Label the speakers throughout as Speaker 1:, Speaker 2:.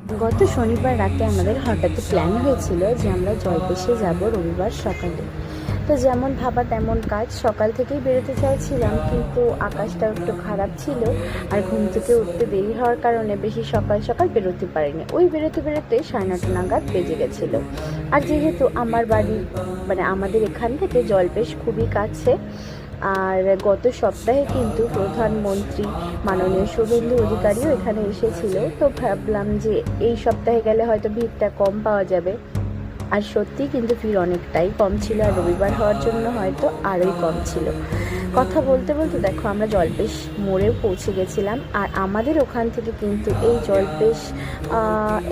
Speaker 1: গত শনিবার রাতে আমাদের হঠাৎ প্ল্যান হয়েছিল যে আমরা জলপেশে যাব রবিবার সকালে। তো যেমন ভাবা তেমন কাজ, সকাল থেকেই বেরোতে চাইছিলাম, কিন্তু আকাশটা একটু খারাপ ছিল আর ঘুম থেকে উঠতে দেরি হওয়ার কারণে বেশি সকাল সকাল বেরোতে পারিনি। ওই বেরোতে বেরোতে 9:30 নাগাদ বেজে গেছিলো। আর যেহেতু আমার বাড়ি আমাদের এখান থেকে জলপেশ খুবই কাছে, আর গত সপ্তাহে কিন্তু প্রধানমন্ত্রী মাননীয় শুভেন্দু অধিকারীও এখানে এসেছিল। তো ভাবলাম যে এই সপ্তাহে গেলে হয়তো ভিড়টা কম পাওয়া যাবে। আর সত্যি কিন্তু ভিড় অনেকটাই কম ছিল, আর রবিবার হওয়ার জন্য হয়তো আরোই কম ছিল। কথা বলতে বলতে দেখো আমরা জলপেশ মোড়েও পৌঁছে গেছিলাম। আর আমাদের ওখান থেকে কিন্তু এই জলপেশ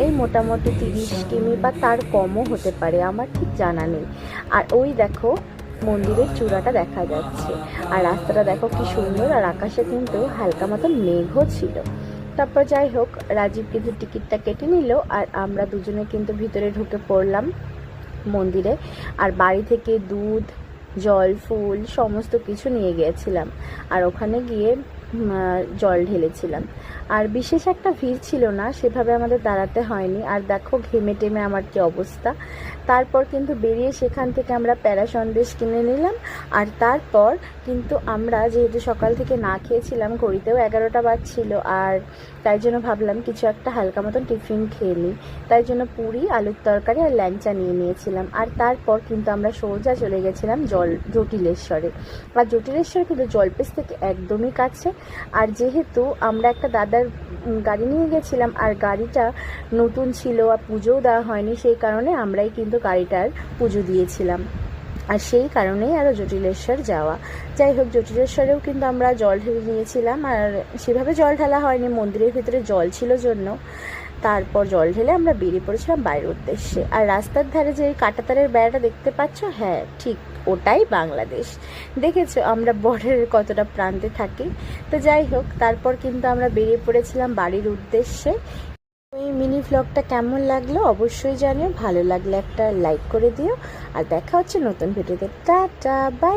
Speaker 1: এই মোটামুটি 30 কিমি বা তার কমও হতে পারে, আমার ঠিক জানা নেই। আর ওই দেখো মন্দিরের চূড়াটা দেখা যাচ্ছে, আর রাস্তাটা দেখো কি সুন্দর, আর আকাশে কিন্তু হালকা মতন মেঘও ছিল। তারপর যাই হোক, রাজীব কিন্তু টিকিটটা কেটে নিল, আর আমরা দুজনে কিন্তু ভিতরে ঢুকে পড়লাম মন্দিরে। আর বাড়ি থেকে দুধ, জল, ফুল সমস্ত কিছু নিয়ে গিয়েছিলাম, আর ওখানে গিয়ে জল ঢেলেছিলাম। আর বিশেষ একটা ভিড় ছিল না, সেভাবে আমাদের দাঁড়াতে হয়নি। আর দেখো ঘেমে টেমে আমার কি অবস্থা। তারপর কিন্তু বেরিয়ে সেখান থেকে আমরা প্যারা সন্দেশ কিনে নিলাম। আর তারপর কিন্তু আমরা যেহেতু সকাল থেকে না খেয়েছিলাম, ঘড়িতেও 11টা বাজছিল, আর তাই জন্য ভাবলাম কিছু একটা হালকা মতন টিফিন খেয়ে নিই। তাই জন্য পুরি, আলুর তরকারি আর ল্যাংচা নিয়ে নিয়েছিলাম। আর তারপর কিন্তু আমরা সোজা চলে গেছিলাম জটিলেশ্বরে। আর জটিলেশ্বর কিন্তু জলপেশ থেকে একদমই কাছে। আর যেহেতু আমরা একটা দাদার গাড়ি নিয়ে গেছিলাম, আর গাড়িটা নতুন ছিল আর পুজোও দেওয়া হয়নি, সেই কারণে আমরাই কিন্তু গাড়িটার পুজো দিয়েছিলাম। আর সেই কারণেই আরও জটিলেশ্বর যাওয়া। যাই হোক, জটিলেশ্বরেও কিন্তু আমরা জল ঢেলে নিয়েছিলাম, আর সেভাবে জল ঢালা হয়নি, মন্দিরের ভিতরে জল ছিল জন্য। তারপর জল ঢেলে আমরা বেরিয়ে পড়েছিলাম বাইরের উদ্দেশ্যে। আর রাস্তার ধারে যে কাঁটাতারের বেড়াটা দেখতে পাচ্ছ, হ্যাঁ ঠিক ওটাই বাংলাদেশ। দেখেছো আমরা বর্ডারের কতটা প্রান্তে থাকি। তো যাই হোক, তারপর কিন্তু আমরা বেরিয়ে পড়েছিলাম বাড়ির উদ্দেশ্যে। এই মিনি ভ্লগটা কেমন লাগলো অবশ্যই জানিও, ভালো লাগলে একটা লাইক করে দিও, আর দেখা হচ্ছে নতুন ভিডিওতে। Tata, by.